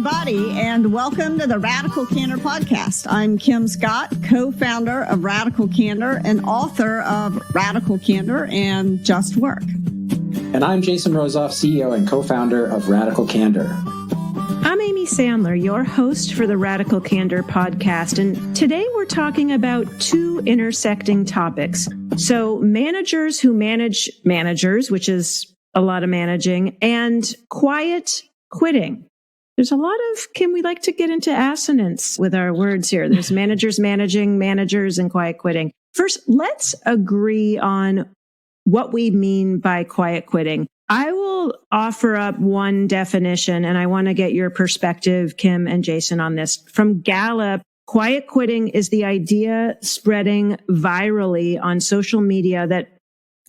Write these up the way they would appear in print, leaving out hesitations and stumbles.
everybody, and welcome to the Radical Candor Podcast. I'm Kim Scott, co-founder of Radical Candor and author of Radical Candor and Just Work. And I'm Jason Rosoff, CEO and co-founder of Radical Candor. I'm Amy Sandler, your host for the Radical Candor Podcast, and today we're talking about two intersecting topics. So managers who manage managers, which is a lot of managing, and quiet quitting. There's a lot of, Kim, we like to get into assonance with our words here. There's managers managing managers and quiet quitting. First, let's agree on what we mean by quiet quitting. I will offer up one definition, and I want to get your perspective, Kim and Jason, on this. From Gallup, quiet quitting is the idea spreading virally on social media that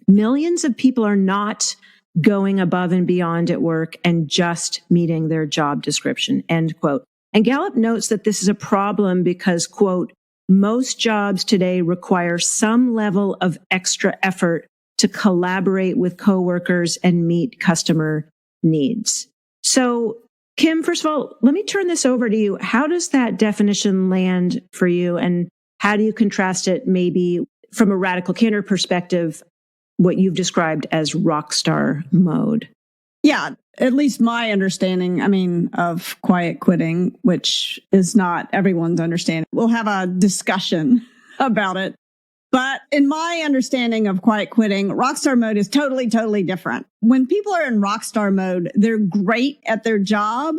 millions of people are not going above and beyond at work and just meeting their job description, end quote. And Gallup notes that this is a problem because, quote, most jobs today require some level of extra effort to collaborate with coworkers and meet customer needs. So, Kim, first of all, let me turn this over to you. How does that definition land for you? And how do you contrast it maybe from a Radical Candor perspective, what you've described as rock star mode? Yeah, at least my understanding, of quiet quitting, which is not everyone's understanding. We'll have a discussion about it. But in my understanding of quiet quitting, rockstar mode is totally different. When people are in rockstar mode, they're great at their job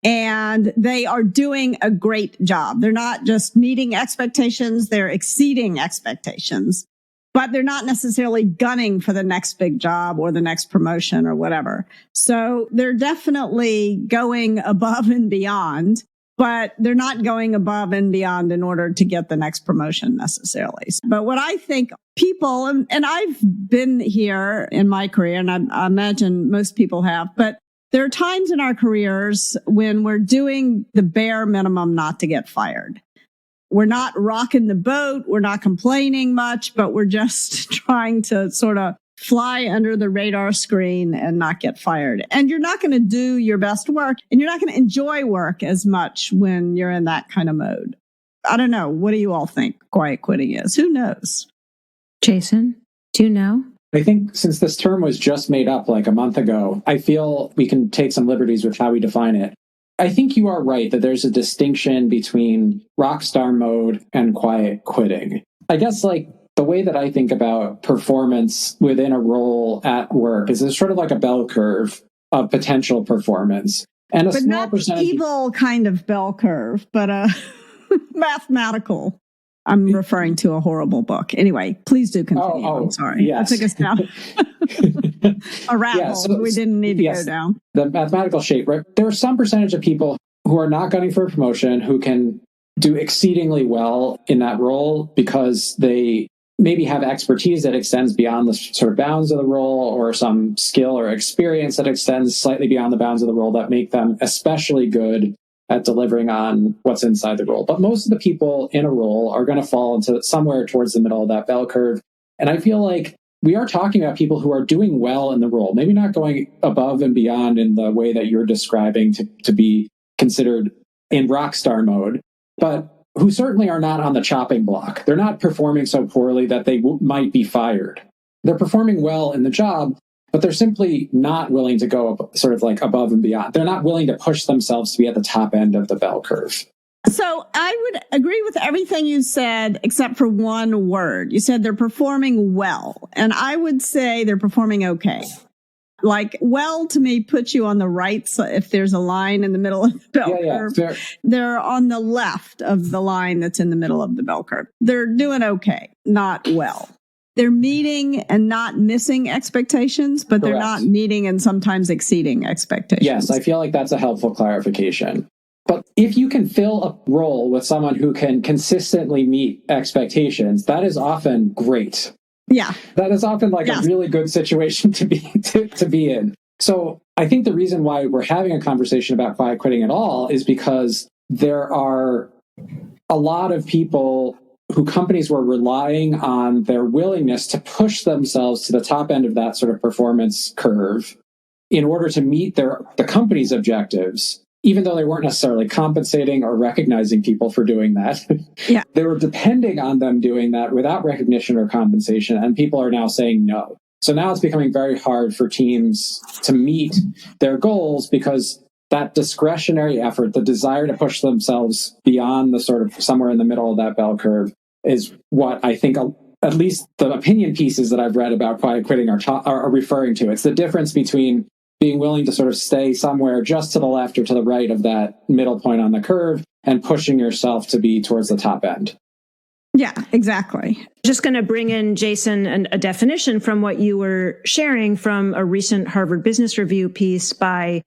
and they are doing a great job. They're not just meeting expectations, they're exceeding expectations, but they're not necessarily gunning for the next big job or the next promotion or whatever. So they're definitely going above and beyond, but they're not going above and beyond in order to get the next promotion necessarily. But what I think people, and I've been here in my career, and I imagine most people have, but there are times in our careers when we're doing the bare minimum not to get fired. We're not rocking the boat. We're not complaining much, but we're just trying to sort of fly under the radar screen and not get fired. And you're not going to do your best work, and you're not going to enjoy work as much when you're in that kind of mode. I don't know. What do you all think quiet quitting is? Who knows? Jason, do you know? I think since this term was just made up like a month ago, I feel we can take some liberties with how we define it. I think you are right that there's a distinction between rockstar mode and quiet quitting. I guess like the way that I think about performance within a role at work is it's sort of like a bell curve of potential performance. And a but small not percentage. Evil kind of bell curve, but mathematical. I'm referring to a horrible book. Anyway, please do continue. I'm sorry. Yes. I took us down a rabbit hole we didn't need to go down. The mathematical shape, right? There are some percentage of people who are not gunning for a promotion who can do exceedingly well in that role because they maybe have expertise that extends beyond the sort of bounds of the role, or some skill or experience that extends slightly beyond the bounds of the role that make them especially good at delivering on what's inside the role. But most of the people in a role are going to fall into somewhere towards the middle of that bell curve. And I feel like we are talking about people who are doing well in the role, maybe not going above and beyond in the way that you're describing to be considered in rock star mode, but who certainly are not on the chopping block. They're not performing so poorly that they might be fired. They're performing well in the job, but they're simply not willing to go sort of like above and beyond. They're not willing to push themselves to be at the top end of the bell curve. So I would agree with everything you said, except for one word. You said they're performing well, and I would say they're performing okay. Like, well, to me, puts you on the right side. If there's a line in the middle of the bell curve, they're on the left of the line that's in the middle of the bell curve. They're doing okay, not well. They're meeting and not missing expectations, but they're not meeting and sometimes exceeding expectations. Yes, I feel like that's a helpful clarification. But if you can fill a role with someone who can consistently meet expectations, that is often great. Yeah. That is often like a really good situation to be in. So I think the reason why we're having a conversation about quiet quitting at all is because there are a lot of people who companies were relying on their willingness to push themselves to the top end of that sort of performance curve in order to meet the company's objectives. even though they weren't necessarily compensating or recognizing people for doing that, yeah. they were depending on them doing that without recognition or compensation. And people are now saying no. So now it's becoming very hard for teams to meet their goals because that discretionary effort, the desire to push themselves beyond the sort of somewhere in the middle of that bell curve, is what I think at least the opinion pieces that I've read about quiet quitting are referring to. It's the difference between being willing to sort of stay somewhere just to the left or to the right of that middle point on the curve and pushing yourself to be towards the top end. Yeah, exactly. Just going to bring in, Jason, a definition from what you were sharing from a recent Harvard Business Review piece by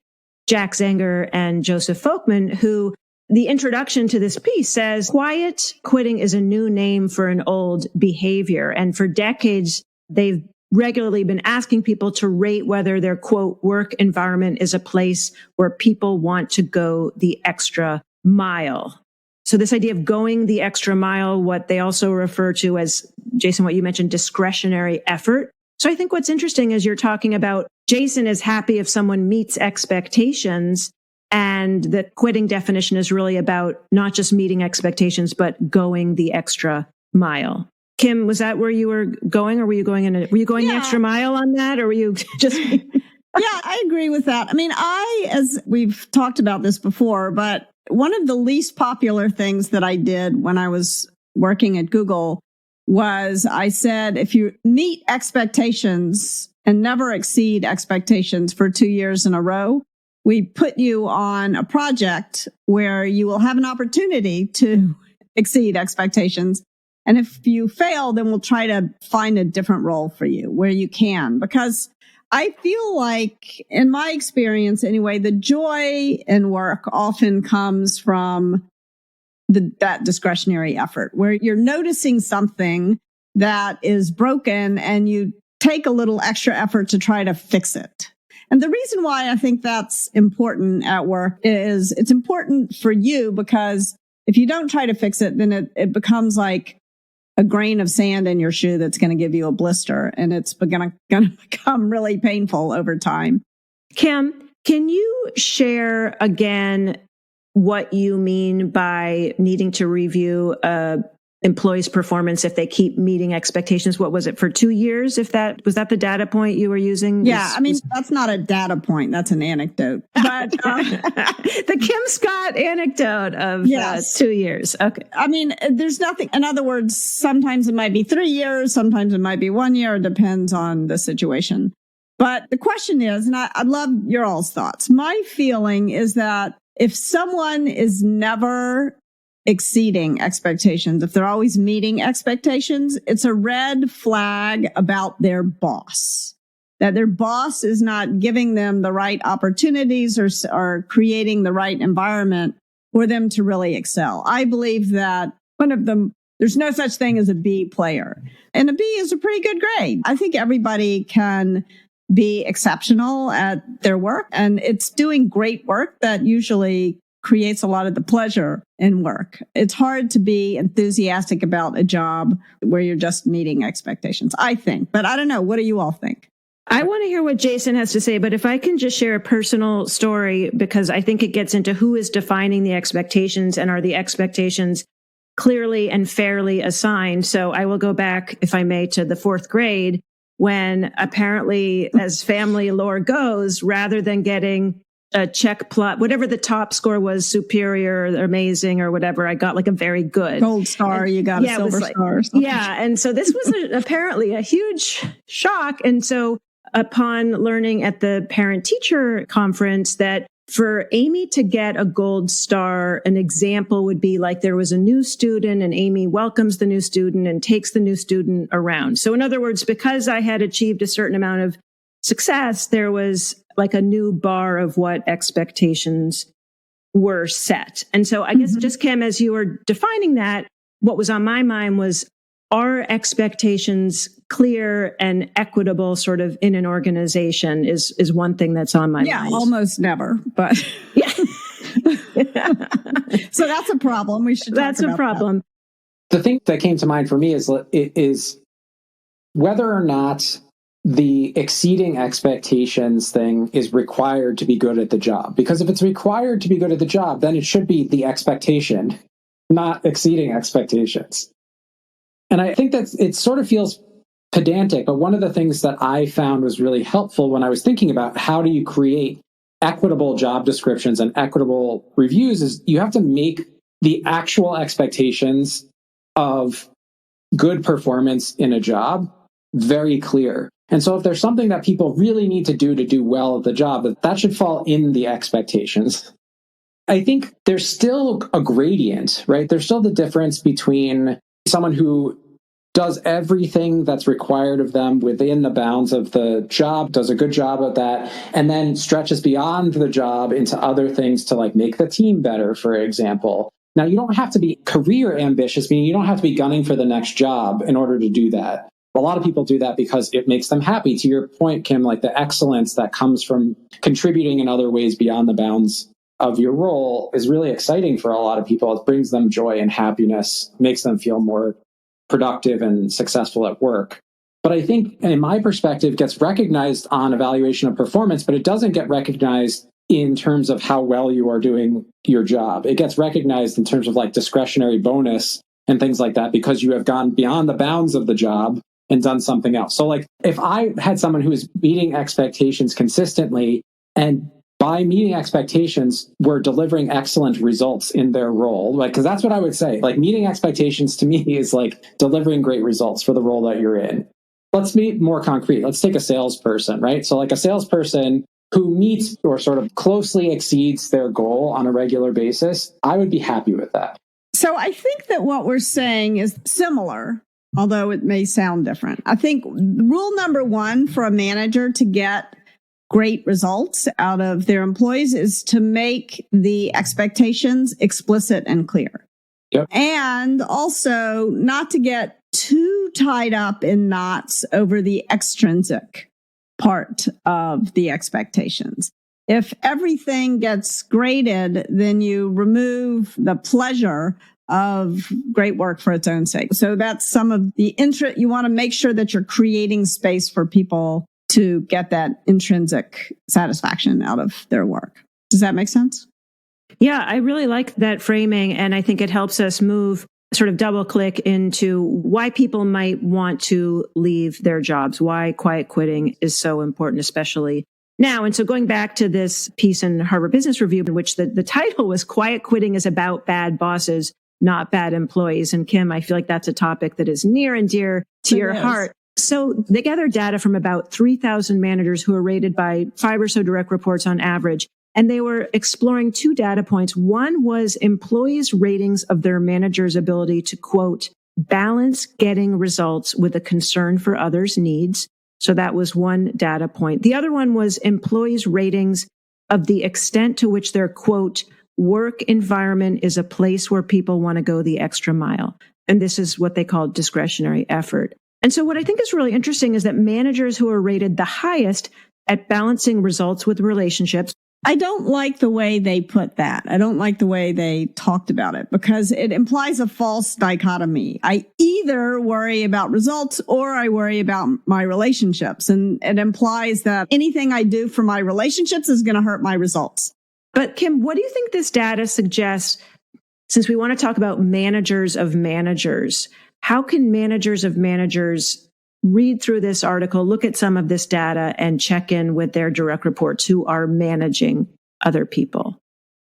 Jack Zenger and Joseph Folkman, who the introduction to this piece says, quiet quitting is a new name for an old behavior. And for decades, they've regularly been asking people to rate whether their, quote, work environment is a place where people want to go the extra mile. So this idea of going the extra mile, what they also refer to as, Jason, what you mentioned, discretionary effort. So I think what's interesting is you're talking about Jason is happy if someone meets expectations, and the quitting definition is really about not just meeting expectations, but going the extra mile. Kim, was that where you were going, or were you going the extra mile on that, or were you just... Yeah, I agree with that. I mean, as we've talked about this before, but one of the least popular things that I did when I was working at Google was I said, if you meet expectations and never exceed expectations for 2 years in a row, we put you on a project where you will have an opportunity to exceed expectations. And if you fail, then we'll try to find a different role for you where you can. Because I feel like, in my experience anyway, the joy in work often comes from that discretionary effort where you're noticing something that is broken and you take a little extra effort to try to fix it. And the reason why I think that's important at work is it's important for you because if you don't try to fix it, then it becomes like a grain of sand in your shoe that's going to give you a blister, and it's going to become really painful over time. Kim, can you share again what you mean by needing to review employees' performance if they keep meeting expectations? What was it, for 2 years? Was that the data point you were using? Yeah, that's not a data point. That's an anecdote. But the Kim Scott anecdote of 2 years. Okay. I mean, there's nothing. In other words, sometimes it might be 3 years, sometimes it might be 1 year. It depends on the situation. But the question is, and I'd love your all's thoughts. My feeling is that if someone is never exceeding expectations, if they're always meeting expectations, it's a red flag about their boss, that their boss is not giving them the right opportunities or creating the right environment for them to really excel. I believe that there's no such thing as a B player, and a B is a pretty good grade. I think everybody can be exceptional at their work, and it's doing great work that usually creates a lot of the pleasure in work. It's hard to be enthusiastic about a job where you're just meeting expectations, I think. But I don't know. What do you all think? I want to hear what Jason has to say, but if I can just share a personal story, because I think it gets into who is defining the expectations and are the expectations clearly and fairly assigned. So I will go back, if I may, to the 4th grade, when apparently, as family lore goes, rather than getting a check plot, whatever the top score was, superior or amazing or whatever, I got like a very good gold star. You got a silver star. Yeah. And so this was apparently a huge shock. And so upon learning at the parent teacher conference that for Amy to get a gold star, an example would be like there was a new student and Amy welcomes the new student and takes the new student around. So in other words, because I had achieved a certain amount of success, there was like a new bar of what expectations were set. And so I guess just, Kim, as you were defining that, what was on my mind was, are expectations clear and equitable sort of in an organization is one thing that's on my mind. Yeah, almost never, but yeah. So that's a problem. We should That's a problem. The thing that came to mind for me is whether or not the exceeding expectations thing is required to be good at the job. Because if it's required to be good at the job, then it should be the expectation, not exceeding expectations. And I think that it sort of feels pedantic, but one of the things that I found was really helpful when I was thinking about how do you create equitable job descriptions and equitable reviews is you have to make the actual expectations of good performance in a job very clear. And so if there's something that people really need to do well at the job, that should fall in the expectations. I think there's still a gradient, right? There's still the difference between someone who does everything that's required of them within the bounds of the job, does a good job at that, and then stretches beyond the job into other things to like make the team better, for example. Now, you don't have to be career ambitious, meaning you don't have to be gunning for the next job in order to do that. A lot of people do that because it makes them happy. To your point, Kim, like the excellence that comes from contributing in other ways beyond the bounds of your role is really exciting for a lot of people. It brings them joy and happiness, makes them feel more productive and successful at work. But I think, in my perspective, gets recognized on evaluation of performance, but it doesn't get recognized in terms of how well you are doing your job. It gets recognized in terms of like discretionary bonus and things like that, because you have gone beyond the bounds of the job and done something else. So like if I had someone who is meeting expectations consistently and by meeting expectations, we're delivering excellent results in their role. Like, because that's what I would say. Like, meeting expectations to me is like delivering great results for the role that you're in. Let's be more concrete. Let's take a salesperson, right? So like a salesperson who meets or sort of closely exceeds their goal on a regular basis, I would be happy with that. So I think that what we're saying is similar, although it may sound different. I think rule number one for a manager to get great results out of their employees is to make the expectations explicit and clear. Yep. And also not to get too tied up in knots over the extrinsic part of the expectations. If everything gets graded, then you remove the pleasure of great work for its own sake. So that's some of the you want to make sure that you're creating space for people to get that intrinsic satisfaction out of their work. Does that make sense? Yeah, I really like that framing. And I think it helps us move, sort of double click into why people might want to leave their jobs, why quiet quitting is so important, especially now. And so going back to this piece in Harvard Business Review, in which the title was Quiet Quitting is About Bad Bosses, Not Bad Employees. And Kim, I feel like that's a topic that is near and dear to your heart. So they gathered data from about 3,000 managers who are rated by 5 or so direct reports on average. And they were exploring 2 data points. One was employees' ratings of their manager's ability to, quote, balance getting results with a concern for others' needs. So that was one data point. The other one was employees' ratings of the extent to which their, quote, work environment is a place where people want to go the extra mile. And this is what they call discretionary effort. And so what I think is really interesting is that managers who are rated the highest at balancing results with relationships. I don't like the way they put that. I don't like the way they talked about it because it implies a false dichotomy. I either worry about results or I worry about my relationships. And it implies that anything I do for my relationships is going to hurt my results. But Kim, what do you think this data suggests? Since we want to talk about managers of managers, how can managers of managers read through this article, look at some of this data, and check in with their direct reports who are managing other people?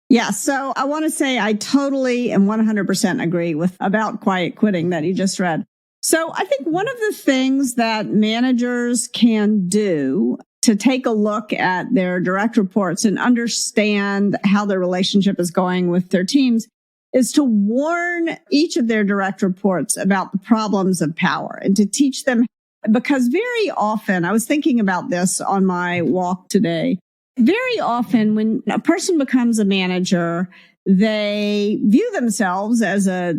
Yeah, so I want to say I totally and 100% agree with about quiet quitting that you just read. So I think one of the things that managers can do to take a look at their direct reports and understand how their relationship is going with their teams is to warn each of their direct reports about the problems of power and to teach them, because very often, I was thinking about this on my walk today, very often when a person becomes a manager, they view themselves as a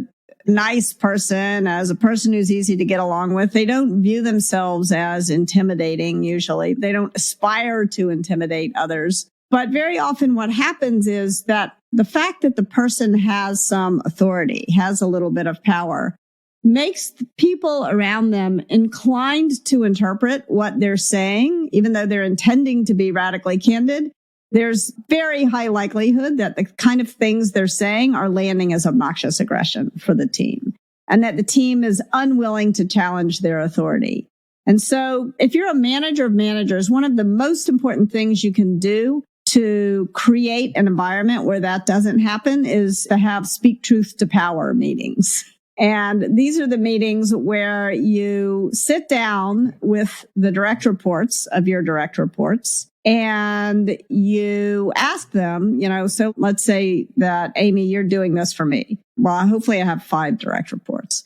nice person, as a person who's easy to get along with. They don't view themselves as intimidating, usually. They don't aspire to intimidate others. But very often what happens is that the fact that the person has some authority, has a little bit of power, makes the people around them inclined to interpret what they're saying, even though they're intending to be radically candid, there's very high likelihood that the kind of things they're saying are landing as obnoxious aggression for the team, and that the team is unwilling to challenge their authority. And so if you're a manager of managers, one of the most important things you can do to create an environment where that doesn't happen is to have speak truth to power meetings. And these are the meetings where you sit down with the direct reports of your direct reports and you ask them, so let's say that, Amy, you're doing this for me. Well, hopefully I have 5 direct reports.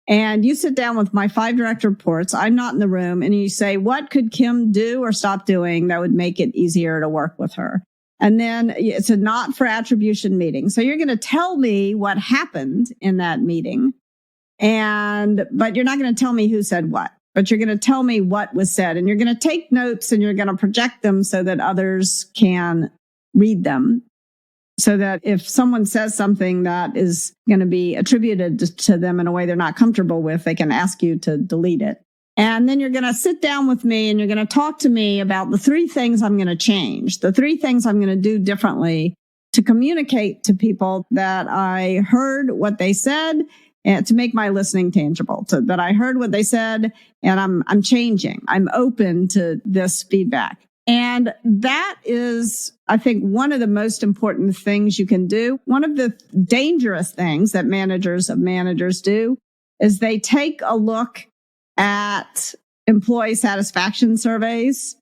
And you sit down with my 5 direct reports. I'm not in the room. And you say, what could Kim do or stop doing that would make it easier to work with her? And then it's a not for attribution meeting. So you're going to tell me what happened in that meeting. But you're not going to tell me who said what, but you're going to tell me what was said. And you're going to take notes and you're going to project them so that others can read them. So that if someone says something that is going to be attributed to them in a way they're not comfortable with, they can ask you to delete it. And then you're going to sit down with me and you're going to talk to me about the 3 things I'm going to change, the 3 things I'm going to do differently to communicate to people that I heard what they said and to make my listening tangible, that I heard what they said and I'm changing. I'm open to this feedback. And that is, I think, one of the most important things you can do. One of the dangerous things that managers of managers do is they take a look at employee satisfaction surveys,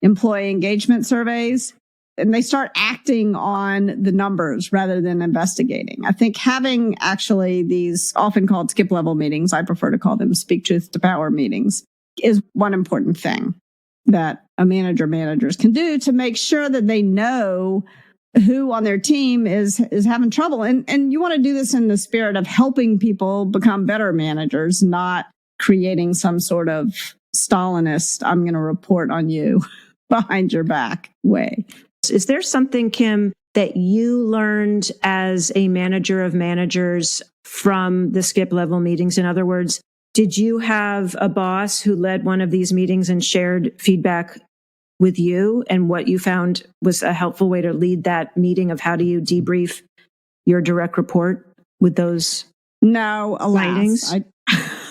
employee engagement surveys, and they start acting on the numbers rather than investigating. I think having actually these often called skip level meetings, I prefer to call them speak truth to power meetings, is one important thing that a managers can do to make sure that they know who on their team is having trouble. And you want to do this in the spirit of helping people become better managers, not creating some sort of Stalinist, I'm going to report on you behind your back way. Is there something, Kim, that you learned as a manager of managers from the skip level meetings? In other words, did you have a boss who led one of these meetings and shared feedback with you, and what you found was a helpful way to lead that meeting of how do you debrief your direct report with those No, alas, findings?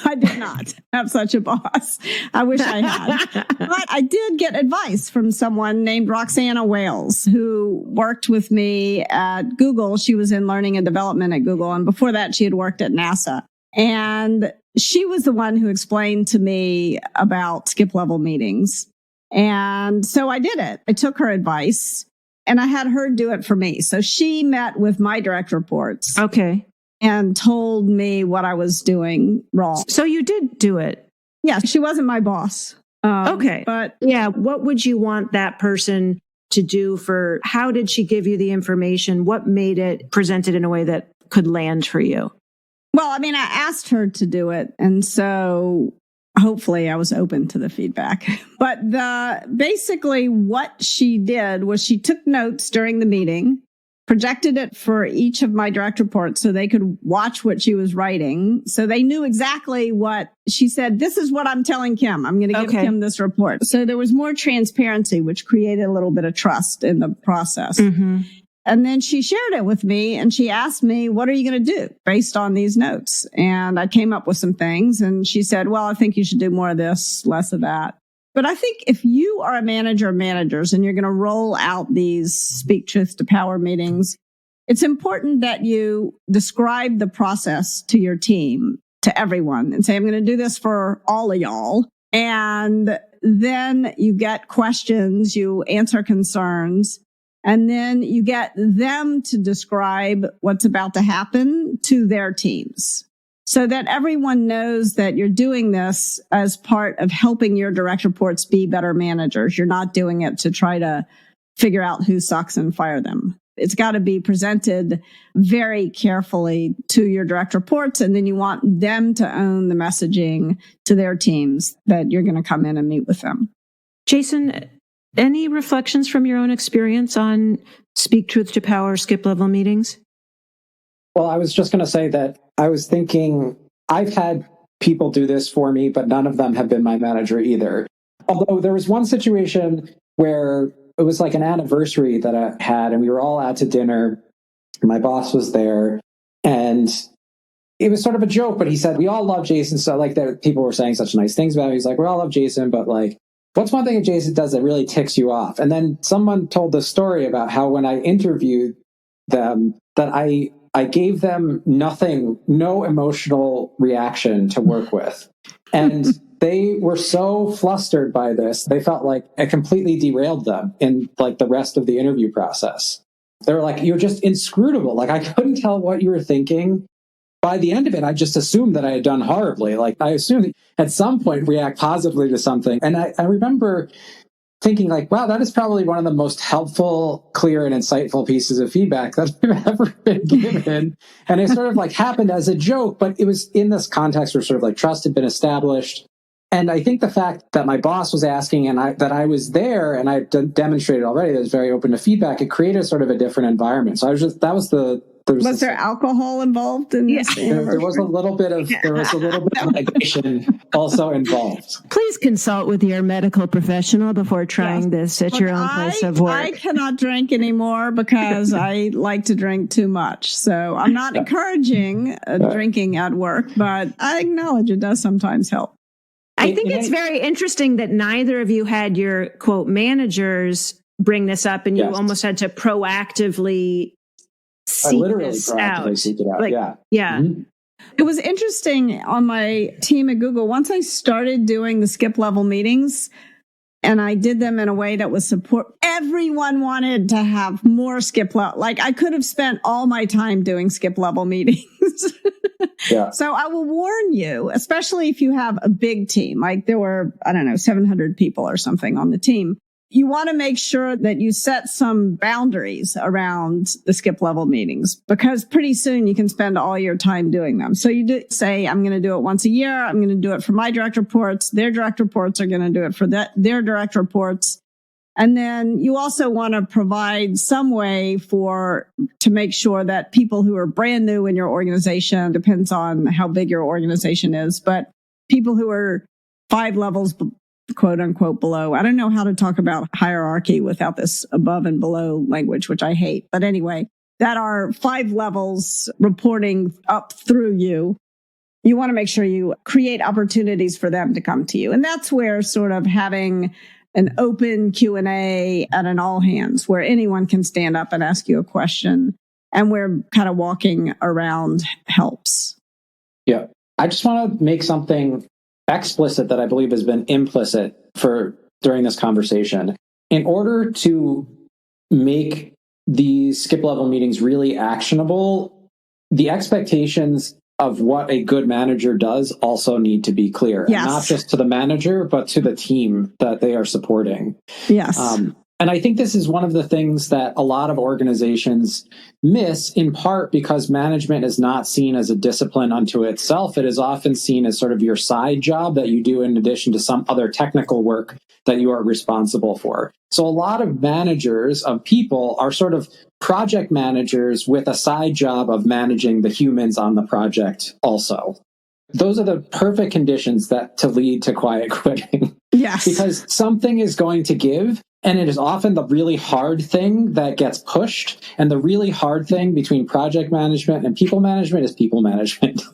I did not have such a boss. I wish I had. But I did get advice from someone named Roxana Wales, who worked with me at Google. She was in learning and development at Google. And before that, she had worked at NASA. And she was the one who explained to me about skip level meetings. And so I did it. I took her advice and I had her do it for me. So she met with my direct reports. Okay. And told me what I was doing wrong. So you did do it. Yeah, she wasn't my boss. Okay. But yeah, what would you want that person to do how did she give you the information? What made it presented in a way that could land for you? Well, I mean, I asked her to do it. And so hopefully I was open to the feedback. But basically what she did was she took notes during the meeting, projected it for each of my direct reports so they could watch what she was writing. So they knew exactly what she said. This is what I'm telling Kim. I'm going to give Kim this report. So there was more transparency, which created a little bit of trust in the process. Mm-hmm. And then she shared it with me and she asked me, what are you going to do based on these notes? And I came up with some things and she said, well, I think you should do more of this, less of that. But I think if you are a manager of managers and you're going to roll out these speak truth to power meetings, it's important that you describe the process to your team, to everyone, and say, I'm going to do this for all of y'all. And then you get questions, you answer concerns, and then you get them to describe what's about to happen to their teams, so that everyone knows that you're doing this as part of helping your direct reports be better managers. You're not doing it to try to figure out who sucks and fire them. It's got to be presented very carefully to your direct reports, and then you want them to own the messaging to their teams that you're going to come in and meet with them. Jason, any reflections from your own experience on speak truth to power skip level meetings? Well, I was just going to say that I was thinking I've had people do this for me, but none of them have been my manager either. Although there was one situation where it was like an anniversary that I had, and we were all out to dinner. My boss was there, and it was sort of a joke, but he said, we all love Jason. So like that people were saying such nice things about him. He's like, we all love Jason, but like, what's one thing that Jason does that really ticks you off? And then someone told the story about how when I interviewed them, that I gave them no emotional reaction to work with. And they were so flustered by this. They felt like it completely derailed them in like the rest of the interview process. They were like, you're just inscrutable. Like I couldn't tell what you were thinking. By the end of it, I just assumed that I had done horribly. Like I assumed at some point react positively to something. And I remember thinking like, wow, that is probably one of the most helpful, clear, and insightful pieces of feedback that I've ever been given. And it sort of like happened as a joke, but it was in this context where sort of like trust had been established. And I think the fact that my boss was asking and that I was there and I demonstrated already that I was very open to feedback, it created sort of a different environment. So was there alcohol involved in this? There was a little bit of negation also involved. Please consult with your medical professional before trying this at your own place of work. I cannot drink anymore because I like to drink too much. So I'm not encouraging drinking at work, but I acknowledge it does sometimes help. I think it's very interesting that neither of you had your quote managers bring this up, and you almost had to proactively seek this out. Seek it out. Like, yeah. Mm-hmm. It was interesting on my team at Google. Once I started doing the skip level meetings, and I did them in a way that was support. Everyone wanted to have more skip level. Like I could have spent all my time doing skip level meetings. Yeah. So I will warn you, especially if you have a big team, like there were, 700 people or something on the team. You want to make sure that you set some boundaries around the skip level meetings, because pretty soon you can spend all your time doing them. So you say, I'm going to do it once a year. I'm going to do it for my direct reports. Their direct reports are going to do it for their direct reports. And then you also want to provide some way to make sure that people who are brand new in your organization, depends on how big your organization is, but people who are 5 levels quote unquote below. I don't know how to talk about hierarchy without this above and below language, which I hate. But anyway, that are 5 levels reporting up through you. You want to make sure you create opportunities for them to come to you. And that's where sort of having an open Q&A at an all hands where anyone can stand up and ask you a question and where kind of walking around helps. Yeah. I just want to make something explicit that I believe has been implicit during this conversation. In order to make these skip level meetings really actionable, the expectations of what a good manager does also need to be clear. Yes. And not just to the manager, but to the team that they are supporting. Yes. And I think this is one of the things that a lot of organizations miss, in part because management is not seen as a discipline unto itself. It is often seen as sort of your side job that you do in addition to some other technical work that you are responsible for. So a lot of managers of people are sort of project managers with a side job of managing the humans on the project also. Those are the perfect conditions to lead to quiet quitting. Yes. Because something is going to give. And it is often the really hard thing that gets pushed. And the really hard thing between project management and people management is people management.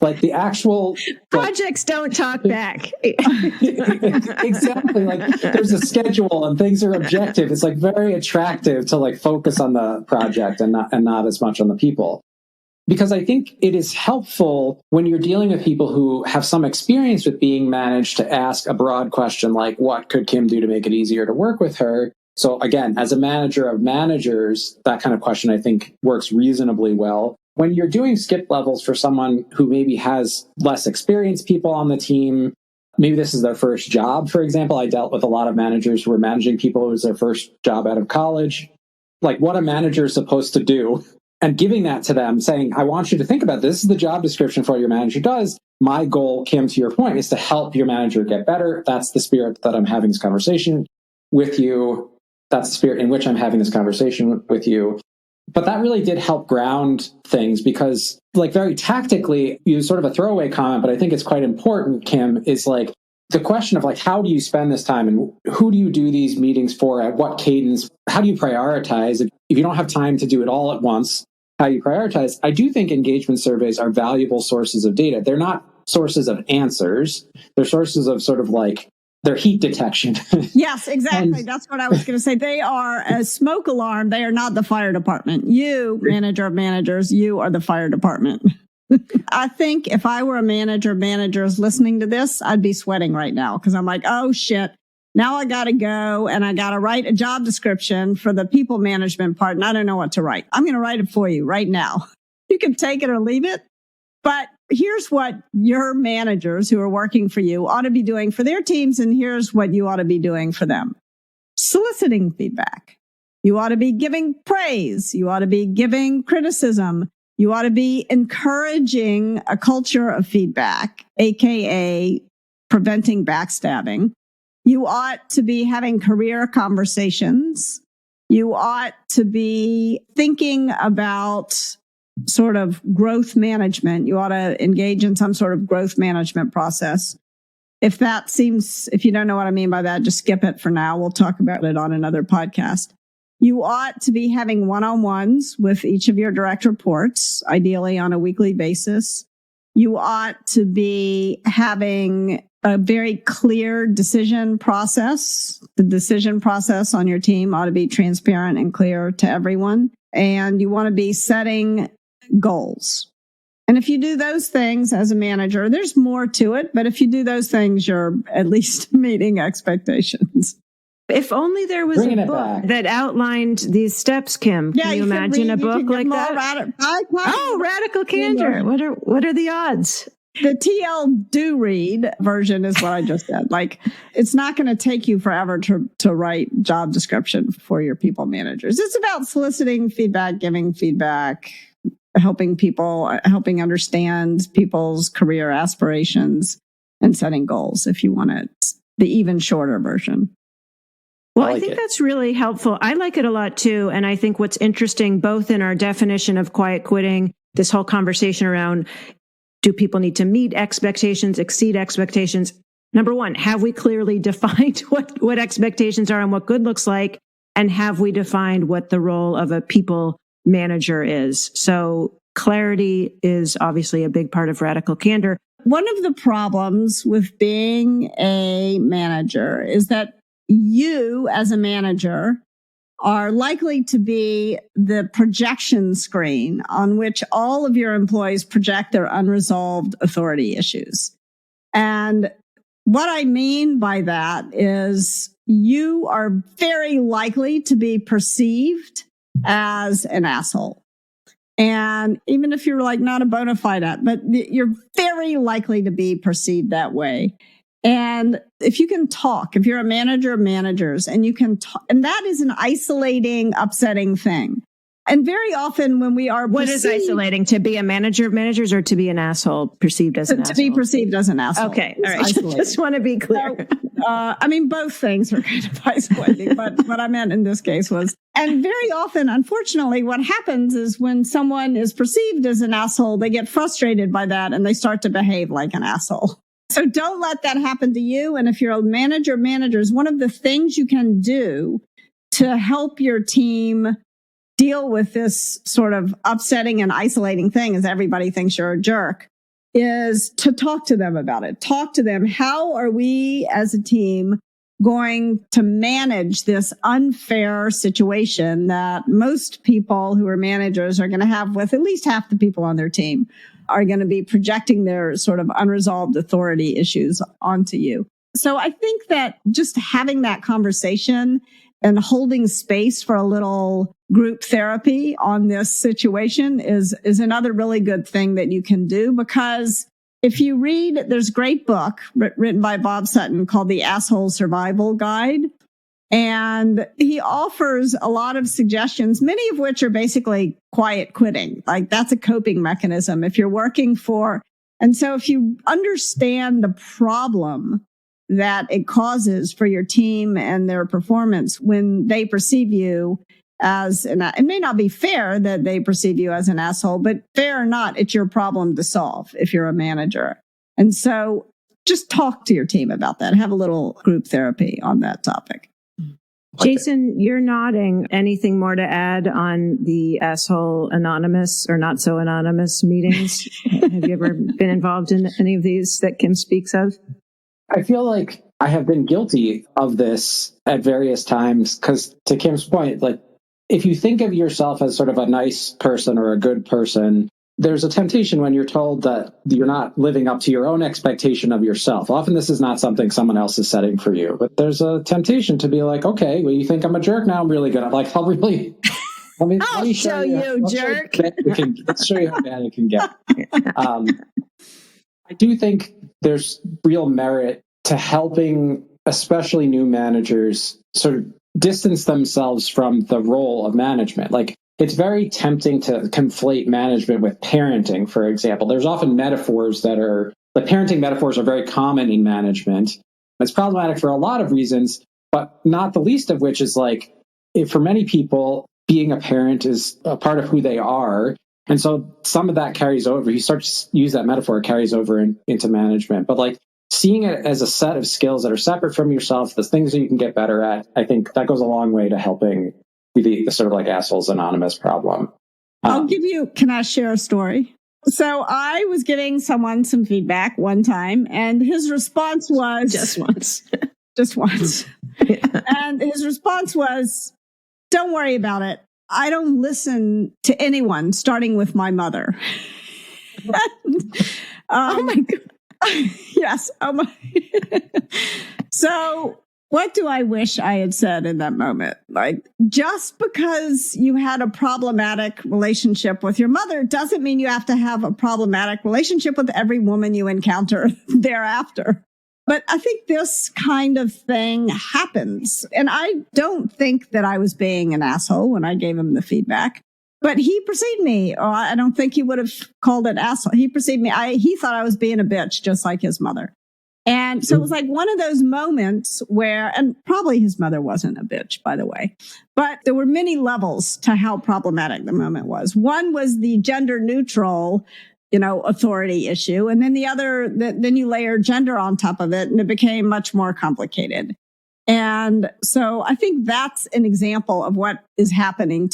Like the actual projects don't talk back. Exactly. Like there's a schedule and things are objective. It's like very attractive to like focus on the project and not as much on the people. Because I think it is helpful when you're dealing with people who have some experience with being managed to ask a broad question like, what could Kim do to make it easier to work with her? So again, as a manager of managers, that kind of question I think works reasonably well. When you're doing skip levels for someone who maybe has less experienced people on the team, maybe this is their first job, for example. I dealt with a lot of managers who were managing people who was their first job out of college. Like what a manager is supposed to do. And giving that to them, saying, I want you to think about this. This is the job description for what your manager does. My goal, Kim, to your point, is to help your manager get better. That's the spirit that I'm having this conversation with you. That's the spirit in which I'm having this conversation with you. But that really did help ground things because, like, very tactically, you sort of a throwaway comment, but I think it's quite important, Kim, is like the question of like, how do you spend this time and who do you do these meetings for, at what cadence? How do you prioritize? If you don't have time to do it all at once, how you prioritize? I do think engagement surveys are valuable sources of data. They're not sources of answers. They're sources of sort of like their heat detection. Yes, exactly. That's what I was going to say. They are a smoke alarm. They are not the fire department. You, manager of managers, you are the fire department. I think if I were a manager of managers listening to this, I'd be sweating right now because I'm like, oh shit, now I got to go and I got to write a job description for the people management part and I don't know what to write. I'm going to write it for you right now. You can take it or leave it. But here's what your managers who are working for you ought to be doing for their teams, and here's what you ought to be doing for them. Soliciting feedback. You ought to be giving praise. You ought to be giving criticism. You ought to be encouraging a culture of feedback, aka preventing backstabbing. You ought to be having career conversations. You ought to be thinking about sort of growth management. You ought to engage in some sort of growth management process. If you don't know what I mean by that, just skip it for now. We'll talk about it on another podcast. You ought to be having one-on-ones with each of your direct reports, ideally on a weekly basis. You ought to be having a very clear decision process. The decision process on your team ought to be transparent and clear to everyone. And you want to be setting goals. And if you do those things as a manager, there's more to it, but if you do those things, you're at least meeting expectations. If only there was a book that outlined these steps, Kim. Can you imagine a book like that? Radical Candor. What are the odds? The TL do read version is what I just said. Like, it's not going to take you forever to write job description for your people managers. It's about soliciting feedback, giving feedback, helping understand people's career aspirations and setting goals if you want it, the even shorter version. Well, I think that's really helpful. I like it a lot too. And I think what's interesting, both in our definition of quiet quitting, this whole conversation around, do people need to meet expectations, exceed expectations? Number one, have we clearly defined what expectations are and what good looks like? And have we defined what the role of a people manager is? So clarity is obviously a big part of Radical Candor. One of the problems with being a manager is that you, as a manager, are likely to be the projection screen on which all of your employees project their unresolved authority issues. And what I mean by that is you are very likely to be perceived as an asshole. And even if you're like not a bona fide, but you're very likely to be perceived that way. And if you can talk, if you're a manager of managers and you can talk, and that is an isolating, upsetting thing. And very often when we are What is isolating? To be a manager of managers or to be an asshole perceived as an asshole? To be perceived as an asshole. Okay. All right. Just want to be clear. So, both things are kind of isolating, but what I meant in this case was, and very often, unfortunately, what happens is when someone is perceived as an asshole, they get frustrated by that and they start to behave like an asshole. So don't let that happen to you. And if you're a manager of managers, one of the things you can do to help your team deal with this sort of upsetting and isolating thing as everybody thinks you're a jerk is to talk to them about it. Talk to them. How are we as a team going to manage this unfair situation that most people who are managers are going to have with at least half the people on their team are going to be projecting their sort of unresolved authority issues onto you. So I think that just having that conversation and holding space for a little group therapy on this situation is another really good thing that you can do, because if you read, there's a great book written by Bob Sutton called The Asshole Survival Guide. And he offers a lot of suggestions, many of which are basically quiet quitting. Like that's a coping mechanism if you're working for. And so if you understand the problem that it causes for your team and their performance when they perceive you it may not be fair that they perceive you as an asshole, but fair or not, it's your problem to solve if you're a manager. And so just talk to your team about that. Have a little group therapy on that topic. Jason, you're nodding. Anything more to add on the asshole anonymous or not so anonymous meetings? Have you ever been involved in any of these that Kim speaks of? I feel like I have been guilty of this at various times because, to Kim's point, like, if you think of yourself as sort of a nice person or a good person, there's a temptation when you're told that you're not living up to your own expectation of yourself. Often this is not something someone else is setting for you, but there's a temptation to be like, okay, well, you think I'm a jerk? Now I'm really good. I'm like, I'll show you, jerk. Let's show you how bad it can get. I do think there's real merit to helping, especially new managers, sort of distance themselves from the role of management. Like, it's very tempting to conflate management with parenting, for example. There's often metaphors the parenting metaphors are very common in management. It's problematic for a lot of reasons, but not the least of which is like, for many people, being a parent is a part of who they are. And so some of that carries over. You start to use that metaphor, it carries over into management. But like, seeing it as a set of skills that are separate from yourself, the things that you can get better at, I think that goes a long way to helping the sort of like assholes anonymous problem. Can I share a story? So I was giving someone some feedback one time, and his response was... Just once. Just once. Yeah. And his response was, don't worry about it. I don't listen to anyone, starting with my mother. Oh my God. Yes. So what do I wish I had said in that moment? Like, just because you had a problematic relationship with your mother doesn't mean you have to have a problematic relationship with every woman you encounter thereafter. But I think this kind of thing happens. And I don't think that I was being an asshole when I gave him the feedback. But he perceived me, or I don't think he would have called it asshole. He perceived me. He thought I was being a bitch, just like his mother. And so it was like one of those moments where, and probably his mother wasn't a bitch, by the way, but there were many levels to how problematic the moment was. One was the gender neutral, authority issue. And then the other, then you layer gender on top of it, and it became much more complicated. And so I think that's an example of what is happening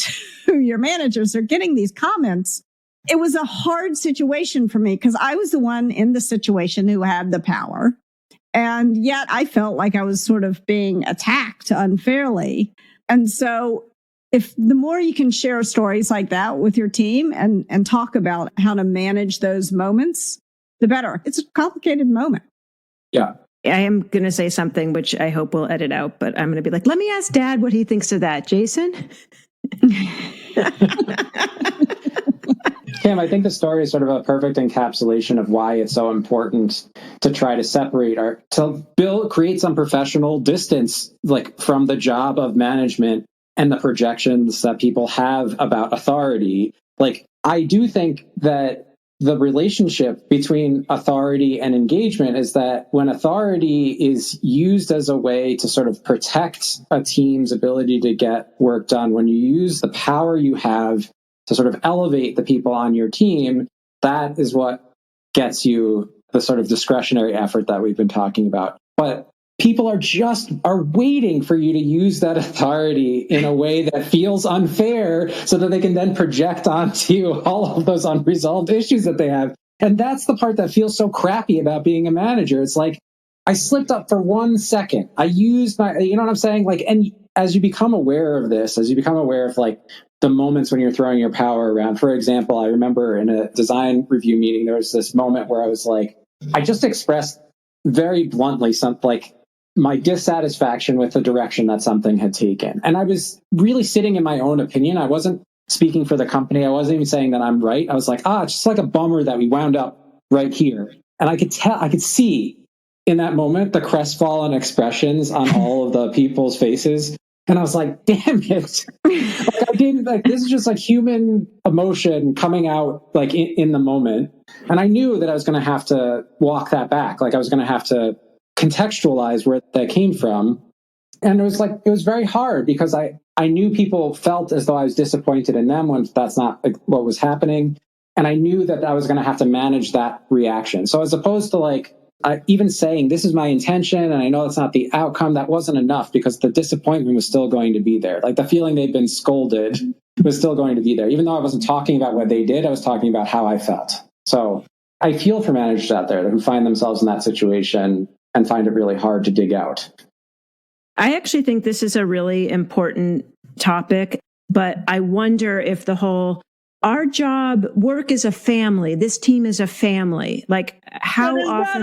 to your managers. They're getting these comments. It was a hard situation for me because I was the one in the situation who had the power. And yet I felt like I was sort of being attacked unfairly. And so if the more you can share stories like that with your team and talk about how to manage those moments, the better. It's a complicated moment. Yeah. I am going to say something which I hope we'll edit out, but I'm going to be like, let me ask Dad what he thinks of that. Jason? Kim, I think the story is sort of a perfect encapsulation of why it's so important to try to separate create some professional distance, like, from the job of management and the projections that people have about authority. Like, I do think that the relationship between authority and engagement is that when authority is used as a way to sort of protect a team's ability to get work done, when you use the power you have to sort of elevate the people on your team, that is what gets you the sort of discretionary effort that we've been talking about. But people are waiting for you to use that authority in a way that feels unfair so that they can then project onto you all of those unresolved issues that they have. And that's the part that feels so crappy about being a manager. It's like, I slipped up for 1 second. I used you know what I'm saying? Like, and as you become aware of this, as you become aware of like the moments when you're throwing your power around, for example, I remember in a design review meeting, there was this moment where I was like, I just expressed very bluntly something like my dissatisfaction with the direction that something had taken. And I was really sitting in my own opinion. I wasn't speaking for the company. I wasn't even saying that I'm right. I was like, it's just like a bummer that we wound up right here. And I could see in that moment the crestfallen expressions on all of the people's faces. And I was like, damn it. This is just like human emotion coming out like in the moment. And I knew that I was going to have to walk that back. Like I was going to have to contextualize where that came from. And it was very hard because I I knew people felt as though I was disappointed in them when that's not what was happening. And I knew that I was going to have to manage that reaction. So as opposed to even saying, this is my intention, and I know it's not the outcome, that wasn't enough because the disappointment was still going to be there. Like the feeling they'd been scolded was still going to be there. Even though I wasn't talking about what they did, I was talking about how I felt. So I feel for managers out there who find themselves in that situation and find it really hard to dig out. I actually think this is a really important topic, but I wonder if our job, work is a family. This team is a family. Like how often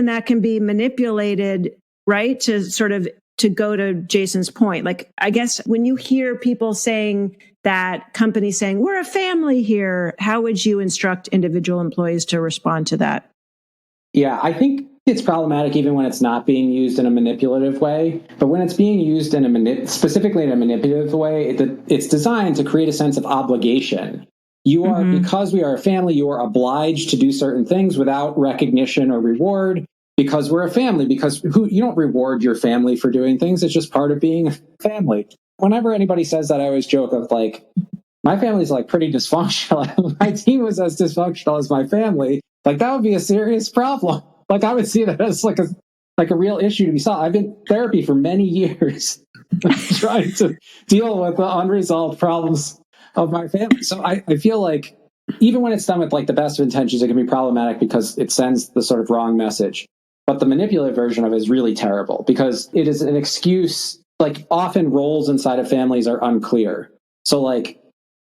that can be manipulated, right? To go to Jason's point. Like, I guess when you hear people saying that, companies saying, we're a family here, how would you instruct individual employees to respond to that? Yeah, I think it's problematic even when it's not being used in a manipulative way. But when it's being used in specifically in a manipulative way, it's designed to create a sense of obligation. You are, because we are a family, you are obliged to do certain things without recognition or reward because we're a family, because you don't reward your family for doing things. It's just part of being a family. Whenever anybody says that, I always joke of my family's pretty dysfunctional. My team was as dysfunctional as my family. That would be a serious problem. I would see that as a real issue to be solved. I've been in therapy for many years trying to deal with the unresolved problems of my family. So I feel like even when it's done with the best of intentions, it can be problematic because it sends the sort of wrong message. But the manipulative version of it is really terrible because it is an excuse. Often roles inside of families are unclear. So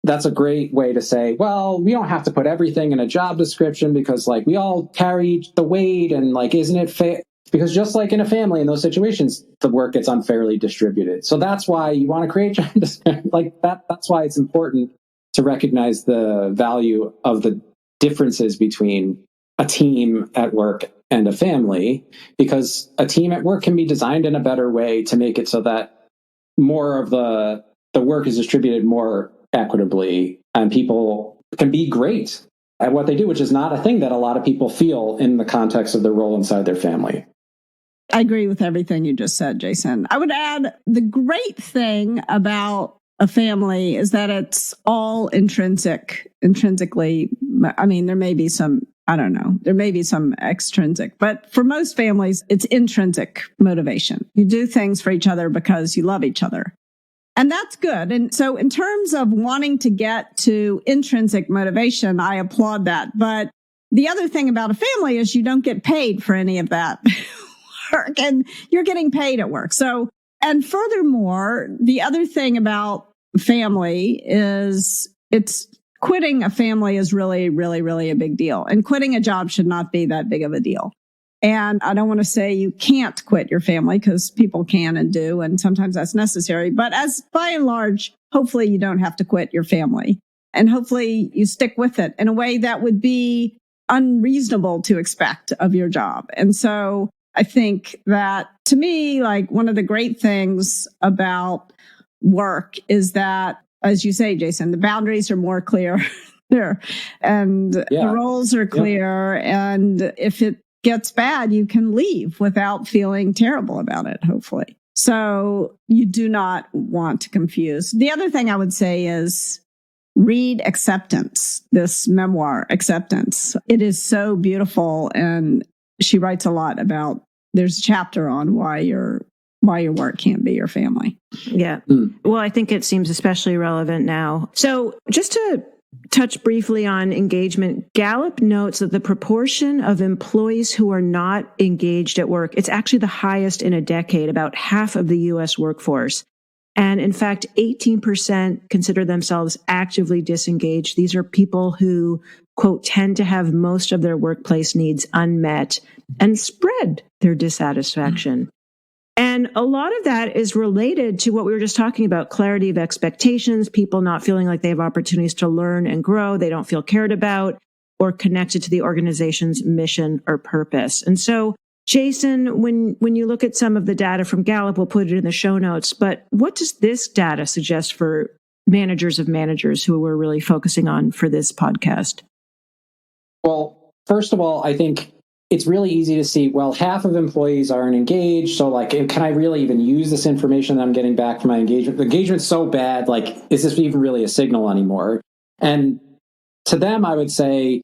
that's a great way to say, well, we don't have to put everything in a job description because we all carry the weight and isn't it fair? Because just like in a family, in those situations, the work gets unfairly distributed. So that's why you want to create job description that. That's why it's important to recognize the value of the differences between a team at work and a family, because a team at work can be designed in a better way to make it so that more of the work is distributed more equitably and people can be great at what they do, which is not a thing that a lot of people feel in the context of their role inside their family. I agree with everything you just said, Jason. I would add the great thing about a family is that it's all intrinsically. I mean, there may be some, there may be some extrinsic, but for most families, it's intrinsic motivation. You do things for each other because you love each other. And that's good. And so in terms of wanting to get to intrinsic motivation, I applaud that. But the other thing about a family is you don't get paid for any of that work, and you're getting paid at work. So, and furthermore, the other thing about family is quitting a family is really, really, really a big deal. And quitting a job should not be that big of a deal. And I don't want to say you can't quit your family because people can and do, and sometimes that's necessary. But as by and large, hopefully you don't have to quit your family. And hopefully you stick with it in a way that would be unreasonable to expect of your job. And so I think that to me, one of the great things about work is that, as you say, Jason, the boundaries are more clear there and the roles are clear. And if it gets bad, you can leave without feeling terrible about it, hopefully. So you do not want to confuse. The other thing I would say is read Acceptance, this memoir, Acceptance. It is so beautiful. And she writes a lot about, there's a chapter on why your work can't be your family. Yeah. Well, I think it seems especially relevant now. So just to touch briefly on engagement, Gallup notes that the proportion of employees who are not engaged at work, it's actually the highest in a decade, about half of the U.S. workforce. And in fact, 18% consider themselves actively disengaged. These are people who, quote, tend to have most of their workplace needs unmet and spread their dissatisfaction. And a lot of that is related to what we were just talking about, clarity of expectations, people not feeling like they have opportunities to learn and grow, they don't feel cared about or connected to the organization's mission or purpose. And so, Jason, when you look at some of the data from Gallup, we'll put it in the show notes, but what does this data suggest for managers of managers who we're really focusing on for this podcast? Well, first of all, I think it's really easy to see, well, half of employees aren't engaged. So like, can I really even use this information that I'm getting back from my engagement? The engagement's so bad. Like, is this even really a signal anymore? And to them, I would say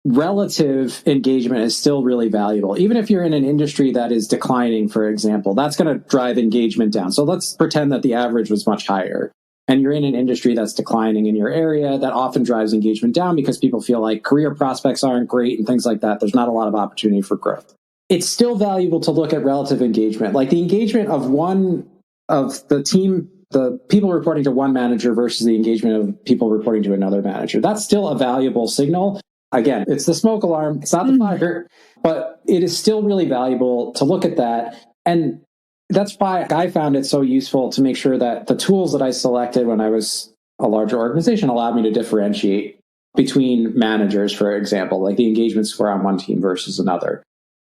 relative engagement is still really valuable. Even if you're in an industry that is declining, for example, that's going to drive engagement down. So let's pretend that the average was much higher. And you're in an industry that's declining in your area, that often drives engagement down because people feel like career prospects aren't great and things like that. There's not a lot of opportunity for growth. It's still valuable to look at relative engagement, like the engagement of one of the team, the people reporting to one manager versus the engagement of people reporting to another manager. That's still a valuable signal. Again, it's the smoke alarm. It's not the fire, but it is still really valuable to look at that. And that's why I found it so useful to make sure that the tools that I selected when I was a larger organization allowed me to differentiate between managers, for example, like the engagement score on one team versus another.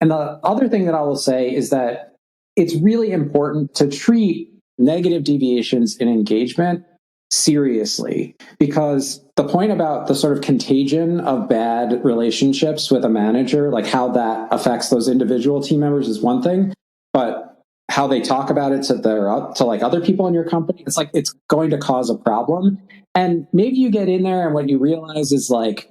And the other thing that I will say is that it's really important to treat negative deviations in engagement seriously, because the point about the sort of contagion of bad relationships with a manager, like how that affects those individual team members is one thing, but how they talk about it to like other people in your company, it's like it's going to cause a problem. And maybe you get in there and what you realize is like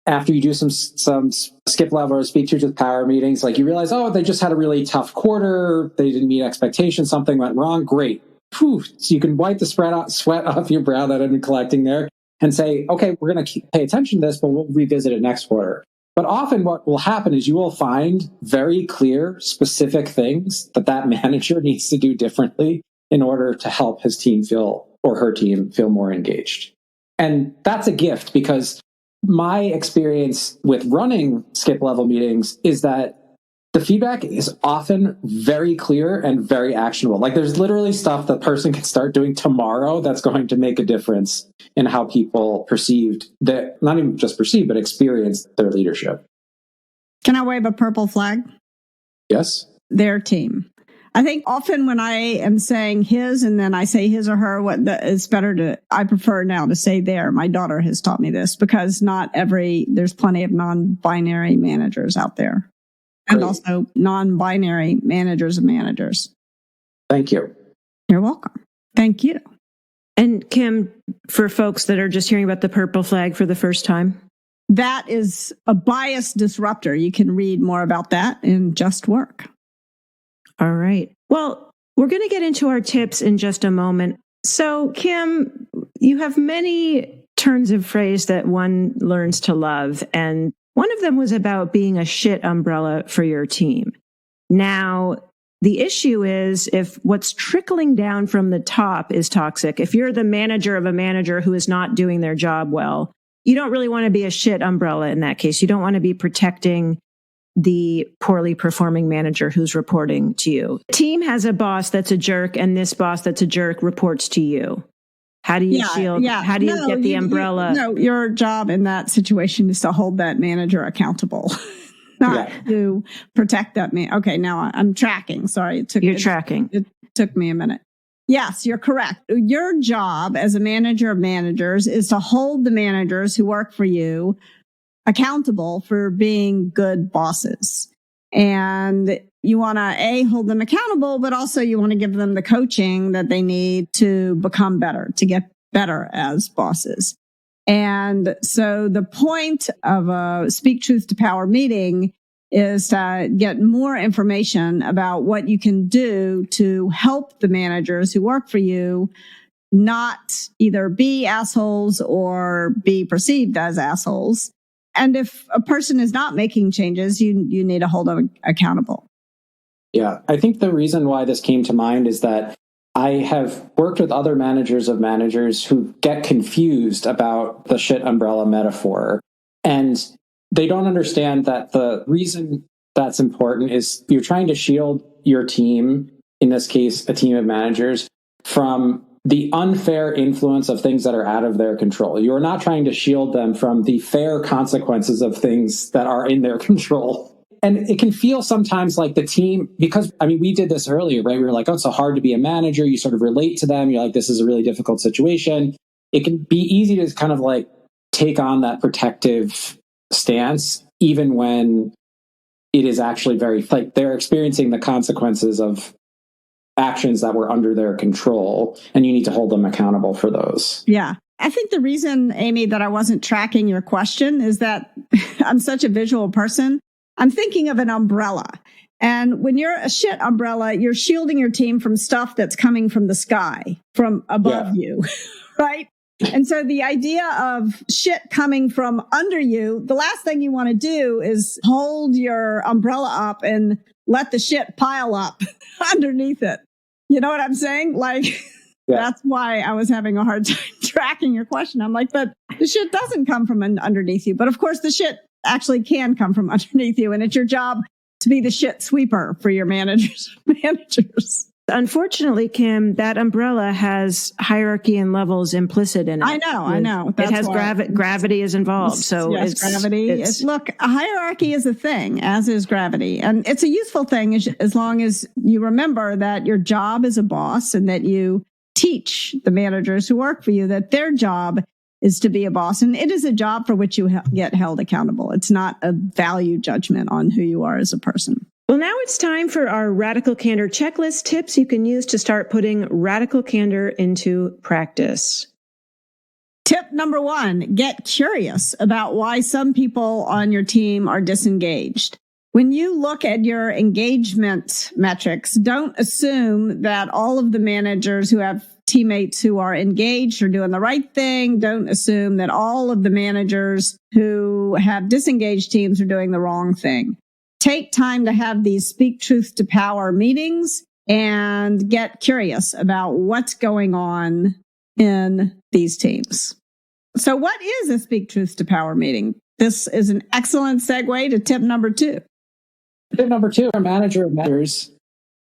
after you do some skip level or speak to power meetings, like you realize, oh, they just had a really tough quarter, they didn't meet expectations, something went wrong. Great. Whew. So you can wipe the sweat off your brow that I've been collecting there and say, okay, we're going to pay attention to this, but we'll revisit it next quarter. But often what will happen is you will find very clear, specific things that manager needs to do differently in order to help his team feel, or her team feel, more engaged. And that's a gift, because my experience with running skip level meetings is that the feedback is often very clear and very actionable. Like there's literally stuff that person can start doing tomorrow that's going to make a difference in how people perceived that, not even just perceived, but experienced their leadership. Can I wave a purple flag? Yes. Their team. I think often when I am saying his and then I say his or her, it's better to, I prefer now to say their. My daughter has taught me this, because there's plenty of non-binary managers out there. And also non-binary managers of managers. Thank you. You're welcome. Thank you. And Kim, for folks that are just hearing about the purple flag for the first time, that is a bias disruptor. You can read more about that in Just Work. All right. Well, we're going to get into our tips in just a moment. So, Kim, you have many turns of phrase that one learns to love, and one of them was about being a shit umbrella for your team. Now, the issue is if what's trickling down from the top is toxic, if you're the manager of a manager who is not doing their job well, you don't really want to be a shit umbrella in that case. You don't want to be protecting the poorly performing manager who's reporting to you. The team has a boss that's a jerk, and this boss that's a jerk reports to you. How do you shield? Yeah. How do you get the umbrella? Your job in that situation is to hold that manager accountable, not to protect that man. Okay, now I'm tracking. Sorry, tracking. It took me a minute. Yes, you're correct. Your job as a manager of managers is to hold the managers who work for you accountable for being good bosses. And you want to, hold them accountable, but also you want to give them the coaching that they need to become better, to get better as bosses. And so the point of a Speak Truth to Power meeting is to get more information about what you can do to help the managers who work for you not either be assholes or be perceived as assholes. And if a person is not making changes, you need to hold them accountable. Yeah, I think the reason why this came to mind is that I have worked with other managers of managers who get confused about the shit umbrella metaphor. And they don't understand that the reason that's important is you're trying to shield your team, in this case, a team of managers, from the unfair influence of things that are out of their control. You're not trying to shield them from the fair consequences of things that are in their control. And it can feel sometimes like the team, because, we did this earlier, right? We were like, oh, it's so hard to be a manager. You sort of relate to them. You're like, this is a really difficult situation. It can be easy to kind of like take on that protective stance, even when it is actually very, like, they're experiencing the consequences of actions that were under their control, and you need to hold them accountable for those. Yeah. I think the reason, Amy, that I wasn't tracking your question is that I'm such a visual person. I'm thinking of an umbrella. And when you're a shit umbrella, you're shielding your team from stuff that's coming from the sky, from above you, right? And so the idea of shit coming from under you, the last thing you want to do is hold your umbrella up and let the shit pile up underneath it. You know what I'm saying? Like, that's why I was having a hard time tracking your question. I'm like, but the shit doesn't come from underneath you. But of course, the shit actually can come from underneath you. And it's your job to be the shit sweeper for your managers. Unfortunately, Kim, that umbrella has hierarchy and levels implicit in it. I know. It has gravity is involved. So yes, gravity. Look, a hierarchy is a thing, as is gravity. And it's a useful thing as long as you remember that your job as a boss and that you teach the managers who work for you that their job is to be a boss. And it is a job for which you get held accountable. It's not a value judgment on who you are as a person. Well, now it's time for our Radical Candor checklist tips you can use to start putting radical candor into practice. Tip number 1, get curious about why some people on your team are disengaged. When you look at your engagement metrics, don't assume that all of the managers who have teammates who are engaged are doing the right thing. Don't assume that all of the managers who have disengaged teams are doing the wrong thing. Take time to have these speak truth to power meetings and get curious about what's going on in these teams. So what is a speak truth to power meeting? This is an excellent segue to tip number 2. Tip number 2, our manager matters.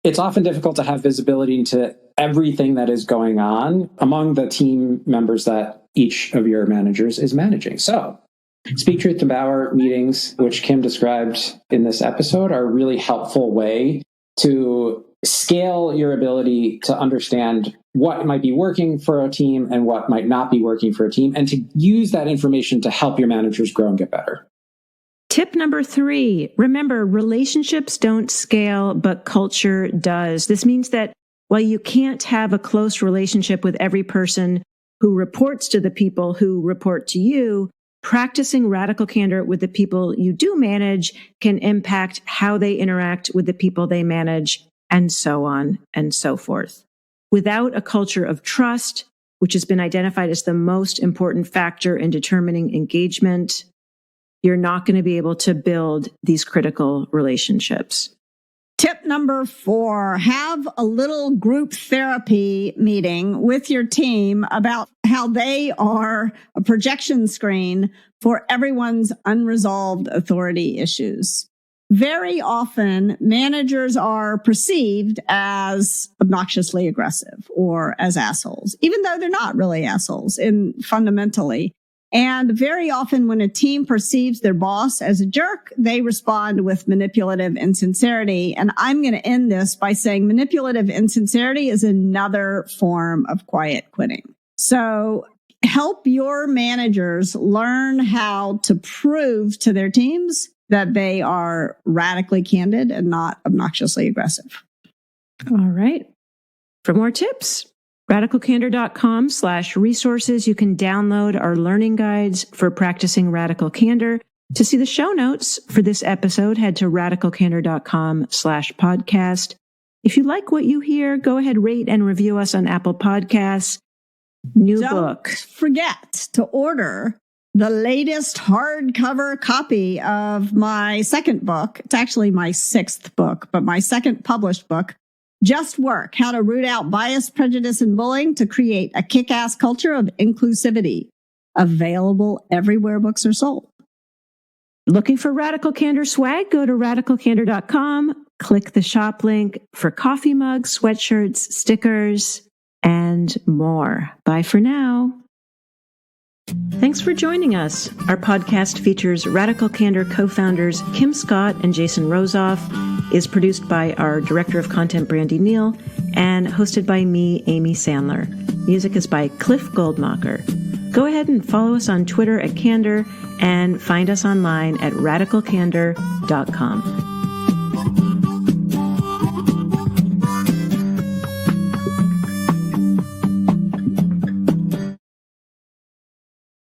It's often difficult to have visibility into everything that is going on among the team members that each of your managers is managing. So speak truth to power meetings, which Kim described in this episode, are a really helpful way to scale your ability to understand what might be working for a team and what might not be working for a team, and to use that information to help your managers grow and get better. Tip number 3, remember, relationships don't scale, but culture does. This means that while you can't have a close relationship with every person who reports to the people who report to you, practicing radical candor with the people you do manage can impact how they interact with the people they manage, and so on and so forth. Without a culture of trust, which has been identified as the most important factor in determining engagement, you're not going to be able to build these critical relationships. Tip number 4, have a little group therapy meeting with your team about how they are a projection screen for everyone's unresolved authority issues. Very often, managers are perceived as obnoxiously aggressive or as assholes, even though they're not really assholes fundamentally. And very often when a team perceives their boss as a jerk, they respond with manipulative insincerity. And I'm going to end this by saying manipulative insincerity is another form of quiet quitting. So help your managers learn how to prove to their teams that they are radically candid and not obnoxiously aggressive. All right. For more tips, radicalcandor.com/resources. You can download our learning guides for practicing radical candor. To see the show notes for this episode, head to radicalcandor.com/podcast. If you like what you hear, go ahead, rate and review us on Apple Podcasts. Don't forget to order the latest hardcover copy of my second book. It's actually my 6th book, but my second published book, Just Work, How to Root Out Bias, Prejudice, and Bullying to Create a Kick-Ass Culture of Inclusivity. Available everywhere books are sold. Looking for Radical Candor swag? Go to radicalcandor.com, click the shop link for coffee mugs, sweatshirts, stickers, and more. Bye for now. Thanks for joining us. Our podcast features Radical Candor co-founders Kim Scott and Jason Rosoff, is produced by our Director of Content, Brandy Neal, and hosted by me, Amy Sandler. Music is by Cliff Goldmacher. Go ahead and follow us on Twitter at Candor and find us online at radicalcandor.com.